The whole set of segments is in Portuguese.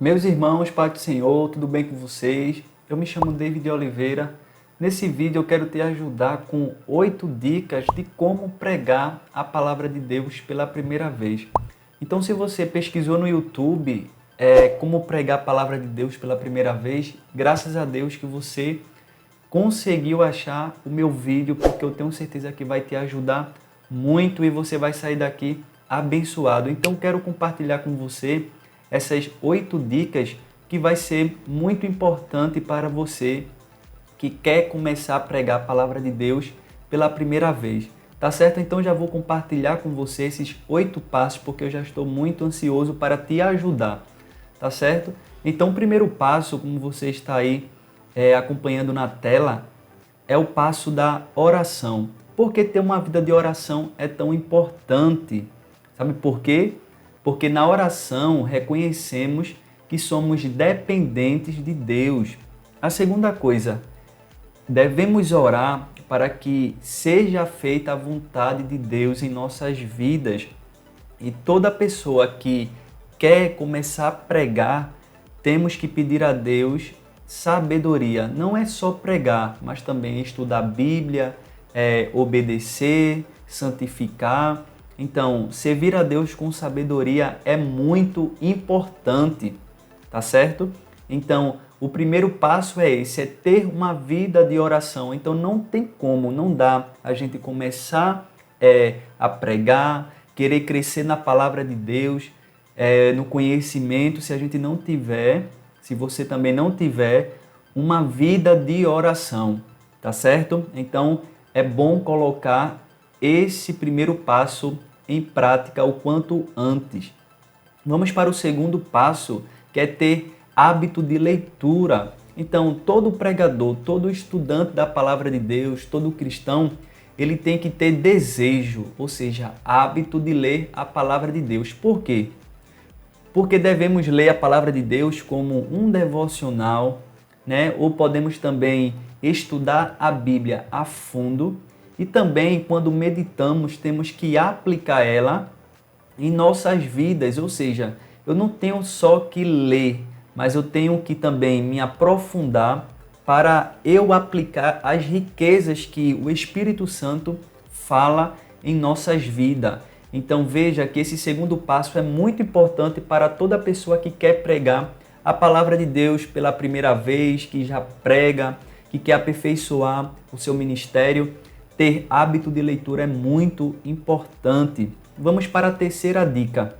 Meus irmãos, Pai do Senhor, tudo bem com vocês? Eu me chamo David Oliveira. Nesse vídeo eu quero te ajudar com 8 dicas de como pregar a palavra de Deus pela primeira vez. Então, se você pesquisou no YouTube como pregar a palavra de Deus pela primeira vez, graças a Deus que você conseguiu achar o meu vídeo, porque eu tenho certeza que vai te ajudar muito e você vai sair daqui abençoado. Então, quero compartilhar com você essas 8 dicas que vai ser muito importante para você que quer começar a pregar a palavra de Deus pela primeira vez. Tá certo? Então já vou compartilhar com você esses 8 passos, porque eu já estou muito ansioso para te ajudar. Tá certo? Então o primeiro passo, como você está aí acompanhando na tela, é o passo da oração. Por que ter uma vida de oração é tão importante? Sabe por quê? Porque na oração reconhecemos que somos dependentes de Deus. A segunda coisa, devemos orar para que seja feita a vontade de Deus em nossas vidas. E toda pessoa que quer começar a pregar, temos que pedir a Deus sabedoria. Não é só pregar, mas também estudar a Bíblia, obedecer, santificar. Então, servir a Deus com sabedoria é muito importante, tá certo? Então, o primeiro passo é esse, é ter uma vida de oração. Então, não tem como, não dá a gente começar a pregar, querer crescer na palavra de Deus, no conhecimento, se a gente não tiver, se você também não tiver uma vida de oração, tá certo? Então, é bom colocar esse primeiro passo em prática o quanto antes. Vamos para o segundo passo, que é ter hábito de leitura. Então, todo pregador, todo estudante da palavra de Deus, todo cristão, ele tem que ter desejo, ou seja, hábito de ler a palavra de Deus. Por quê? Porque devemos ler a palavra de Deus como um devocional, né? Ou podemos também estudar a Bíblia a fundo. E também, quando meditamos, temos que aplicar ela em nossas vidas. Ou seja, eu não tenho só que ler, mas eu tenho que também me aprofundar para eu aplicar as riquezas que o Espírito Santo fala em nossas vidas. Então veja que esse segundo passo é muito importante para toda pessoa que quer pregar a palavra de Deus pela primeira vez, que já prega, que quer aperfeiçoar o seu ministério. Ter hábito de leitura é muito importante. Vamos para a terceira dica.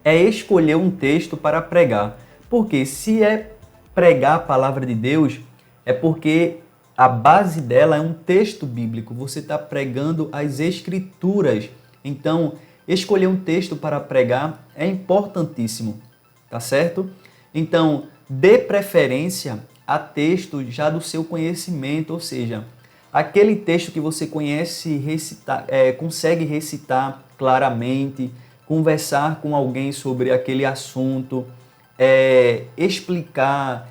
É escolher um texto para pregar. Porque se é pregar a palavra de Deus, é porque a base dela é um texto bíblico. Você está pregando as Escrituras. Então, escolher um texto para pregar é importantíssimo, tá certo? Então, dê preferência a texto já do seu conhecimento, ou seja, aquele texto que você conhece, consegue recitar claramente, conversar com alguém sobre aquele assunto, explicar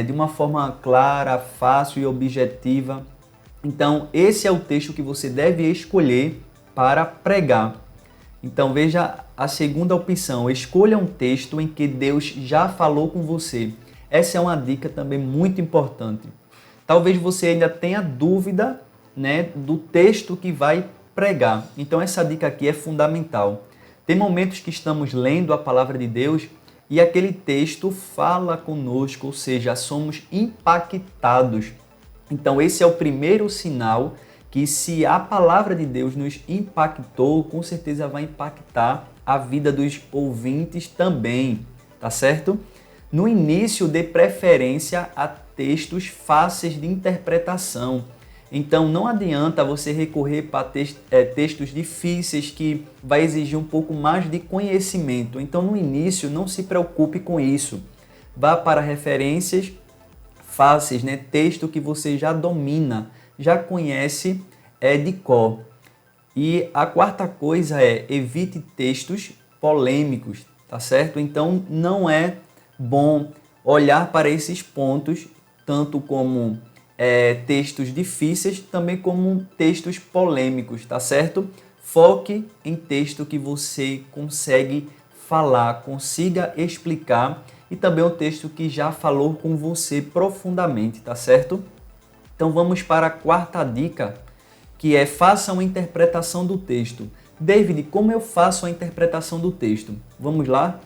de uma forma clara, fácil e objetiva. Então, esse é o texto que você deve escolher para pregar. Então, veja a segunda opção. Escolha um texto em que Deus já falou com você. Essa é uma dica também muito importante. Talvez você ainda tenha dúvida, né, do texto que vai pregar. Então, essa dica aqui é fundamental. Tem momentos que estamos lendo a palavra de Deus e aquele texto fala conosco, ou seja, somos impactados. Então, esse é o primeiro sinal que se a palavra de Deus nos impactou, com certeza vai impactar a vida dos ouvintes também, tá certo? No início, dê preferência a textos fáceis de interpretação. Então, não adianta você recorrer para textos difíceis que vai exigir um pouco mais de conhecimento. Então, no início, não se preocupe com isso. Vá para referências fáceis, né? Texto que você já domina, já conhece de cor. E a quarta coisa é evite textos polêmicos, tá certo? Então, não é bom olhar para esses pontos, tanto como textos difíceis, também como textos polêmicos, tá certo? Foque em texto que você consegue falar, consiga explicar e também um texto que já falou com você profundamente, tá certo? Então vamos para a quarta dica, que é faça uma interpretação do texto. David, como eu faço a interpretação do texto? Vamos lá?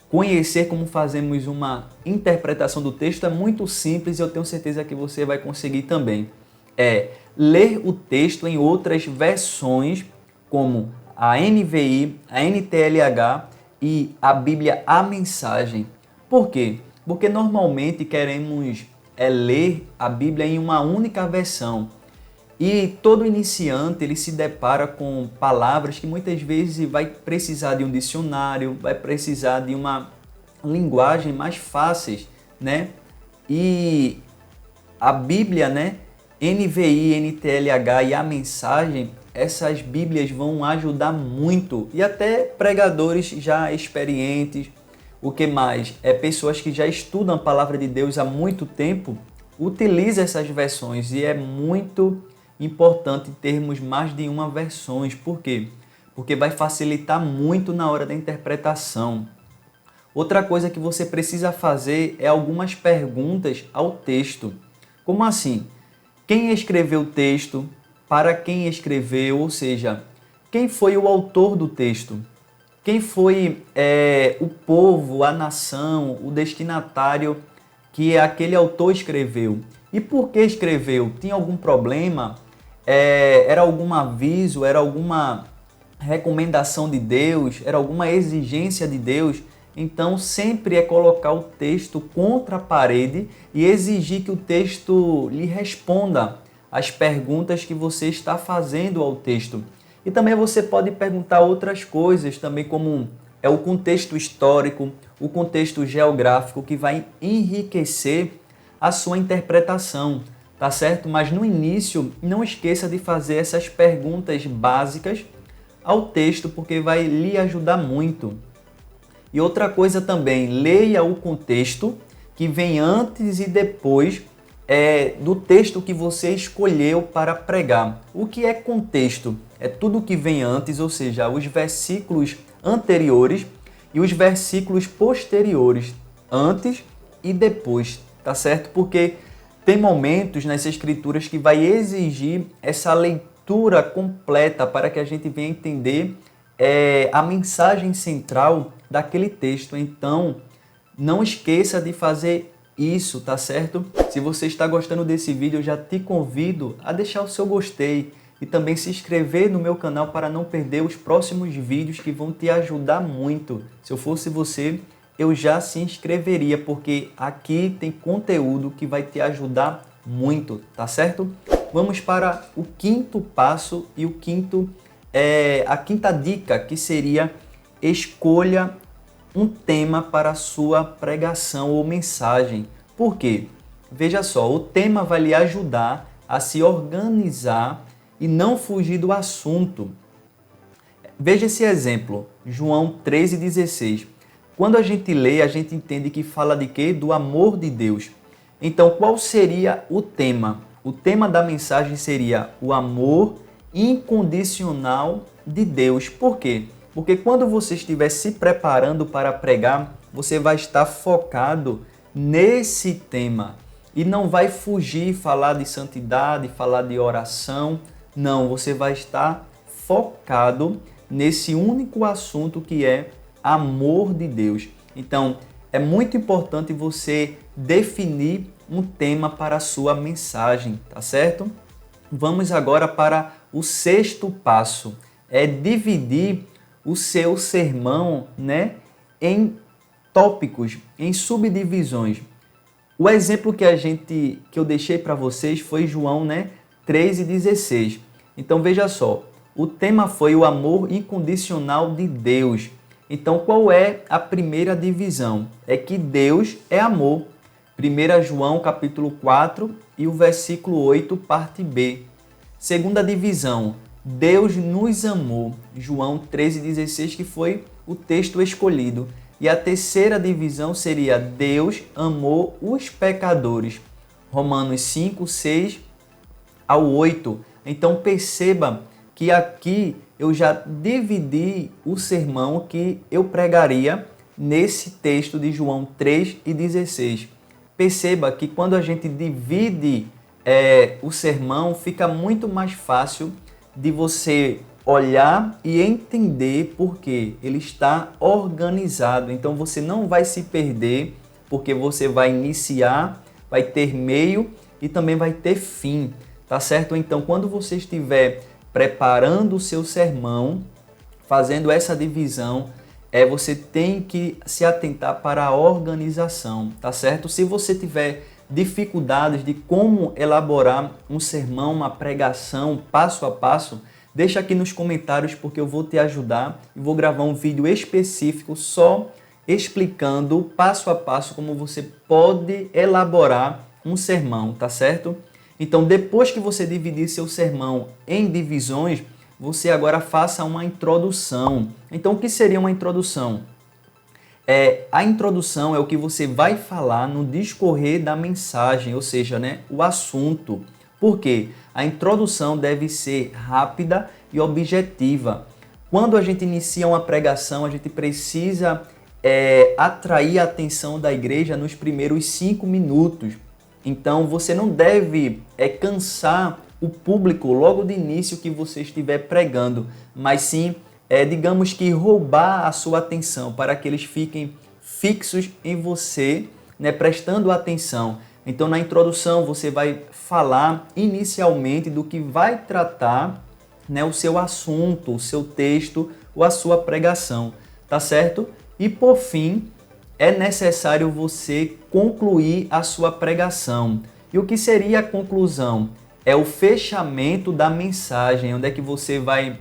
Conhecer como fazemos uma interpretação do texto é muito simples e eu tenho certeza que você vai conseguir também. É ler o texto em outras versões, como a NVI, a NTLH e a Bíblia A Mensagem. Por quê? Porque normalmente queremos ler a Bíblia em uma única versão. E todo iniciante ele se depara com palavras que muitas vezes vai precisar de um dicionário, vai precisar de uma linguagem mais fácil, né? E a Bíblia, né? NVI, NTLH e a Mensagem, essas Bíblias vão ajudar muito. E até pregadores já experientes, o que mais? Pessoas que já estudam a Palavra de Deus há muito tempo, utilizam essas versões e é muito importante termos mais de uma versão. Por quê? Porque vai facilitar muito na hora da interpretação. Outra coisa que você precisa fazer é algumas perguntas ao texto. Como assim? Quem escreveu o texto? Para quem escreveu? Ou seja, quem foi o autor do texto? Quem foi o povo, a nação, o destinatário que aquele autor escreveu? E por que escreveu? Tinha algum problema? Era algum aviso? Era alguma recomendação de Deus? Era alguma exigência de Deus? Então, sempre é colocar o texto contra a parede e exigir que o texto lhe responda às perguntas que você está fazendo ao texto. E também você pode perguntar outras coisas, também como o contexto histórico, o contexto geográfico, que vai enriquecer a sua interpretação, tá certo? Mas no início, não esqueça de fazer essas perguntas básicas ao texto, porque vai lhe ajudar muito. E outra coisa também, leia o contexto que vem antes e depois do texto que você escolheu para pregar. O que é contexto? É tudo que vem antes, ou seja, os versículos anteriores e os versículos posteriores, antes e depois, tá certo? Porque tem momentos nas escrituras que vai exigir essa leitura completa para que a gente venha entender a mensagem central daquele texto. Então, não esqueça de fazer isso, tá certo? Se você está gostando desse vídeo, eu já te convido a deixar o seu gostei e também se inscrever no meu canal para não perder os próximos vídeos que vão te ajudar muito. Se eu fosse você, eu já se inscreveria, porque aqui tem conteúdo que vai te ajudar muito, tá certo? Vamos para o quinto passo e a quinta dica, que seria escolha um tema para a sua pregação ou mensagem. Por quê? Veja só, o tema vai lhe ajudar a se organizar e não fugir do assunto. Veja esse exemplo, João 13,16. Quando a gente lê, a gente entende que fala de quê? Do amor de Deus. Então, qual seria o tema? O tema da mensagem seria o amor incondicional de Deus. Por quê? Porque quando você estiver se preparando para pregar, você vai estar focado nesse tema e não vai fugir, falar de santidade, falar de oração. Não, você vai estar focado nesse único assunto que é amor de Deus. Então, é muito importante você definir um tema para a sua mensagem, tá certo? Vamos agora para o sexto passo, é dividir o seu sermão, né, em tópicos, em subdivisões. O exemplo que eu deixei para vocês foi João, 13,16. Então veja só, o tema foi o amor incondicional de Deus. Então qual é a primeira divisão? É que Deus é amor. 1 João capítulo 4 e o versículo 8, parte B. Segunda divisão, Deus nos amou, João 13,16, que foi o texto escolhido. E a terceira divisão seria Deus amou os pecadores, Romanos 5, 6 ao 8. Então perceba que aqui eu já dividi o sermão que eu pregaria nesse texto de João 3:16. Perceba que quando a gente divide o sermão, fica muito mais fácil de você olhar e entender porque ele está organizado. Então você não vai se perder, porque você vai iniciar, vai ter meio e também vai ter fim, tá certo? Então quando você estiver preparando o seu sermão, fazendo essa divisão, você tem que se atentar para a organização, tá certo? Se você tiver dificuldades de como elaborar um sermão, uma pregação passo a passo, deixa aqui nos comentários porque eu vou te ajudar e vou gravar um vídeo específico só explicando passo a passo como você pode elaborar um sermão, tá certo? Então, depois que você dividir seu sermão em divisões, você agora faça uma introdução. Então, o que seria uma introdução? A introdução é o que você vai falar no discorrer da mensagem, ou seja, o assunto. Por quê? A introdução deve ser rápida e objetiva. Quando a gente inicia uma pregação, a gente precisa atrair a atenção da igreja nos primeiros 5 minutos. Então, você não deve cansar o público logo de início que você estiver pregando, mas sim, digamos que roubar a sua atenção para que eles fiquem fixos em você, prestando atenção. Então, na introdução, você vai falar inicialmente do que vai tratar o seu assunto, o seu texto ou a sua pregação, tá certo? E, por fim, é necessário você concluir a sua pregação. E o que seria a conclusão? É o fechamento da mensagem, onde é que você vai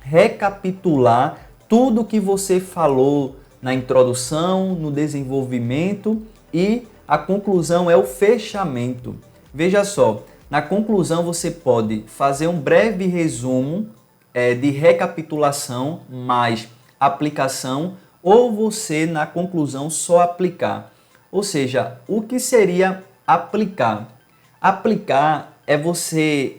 recapitular tudo que você falou na introdução, no desenvolvimento, e a conclusão é o fechamento. Veja só, na conclusão você pode fazer um breve resumo de recapitulação mais aplicação, ou você na conclusão só aplicar. Ou seja, o que seria aplicar? Aplicar é você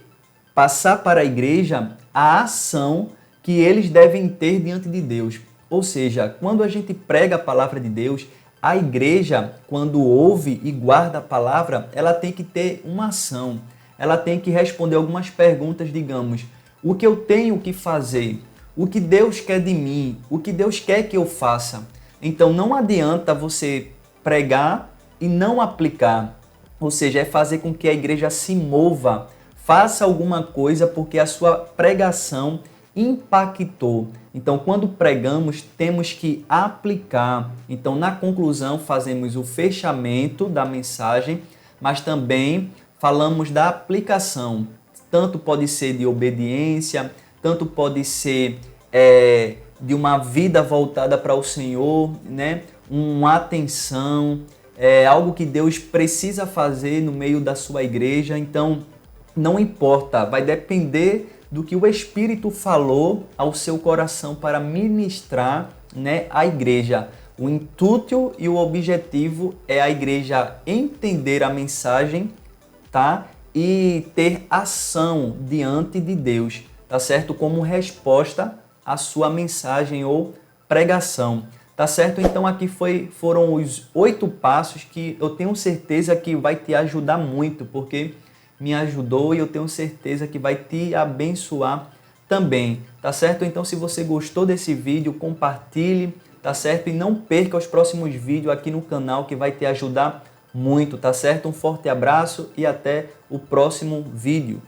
passar para a igreja a ação que eles devem ter diante de Deus. Ou seja, quando a gente prega a palavra de Deus, a igreja, quando ouve e guarda a palavra, ela tem que ter uma ação. Ela tem que responder algumas perguntas, digamos, o que eu tenho que fazer? O que Deus quer de mim? O que Deus quer que eu faça? Então não adianta você pregar e não aplicar. Ou seja, é fazer com que a igreja se mova, faça alguma coisa porque a sua pregação impactou. Então, quando pregamos, temos que aplicar. Então, na conclusão, fazemos o fechamento da mensagem, mas também falamos da aplicação. Tanto pode ser de obediência, tanto pode ser de uma vida voltada para o Senhor, uma atenção, algo que Deus precisa fazer no meio da sua igreja. Então, não importa, vai depender do que o Espírito falou ao seu coração para ministrar à igreja. O intuito e o objetivo é a igreja entender a mensagem, tá? E ter ação diante de Deus, tá certo? Como resposta à sua mensagem ou pregação, tá certo? Então aqui foram os 8 passos que eu tenho certeza que vai te ajudar muito, porque me ajudou e eu tenho certeza que vai te abençoar também, tá certo? Então se você gostou desse vídeo, compartilhe, tá certo? E não perca os próximos vídeos aqui no canal que vai te ajudar muito, tá certo? Um forte abraço e até o próximo vídeo.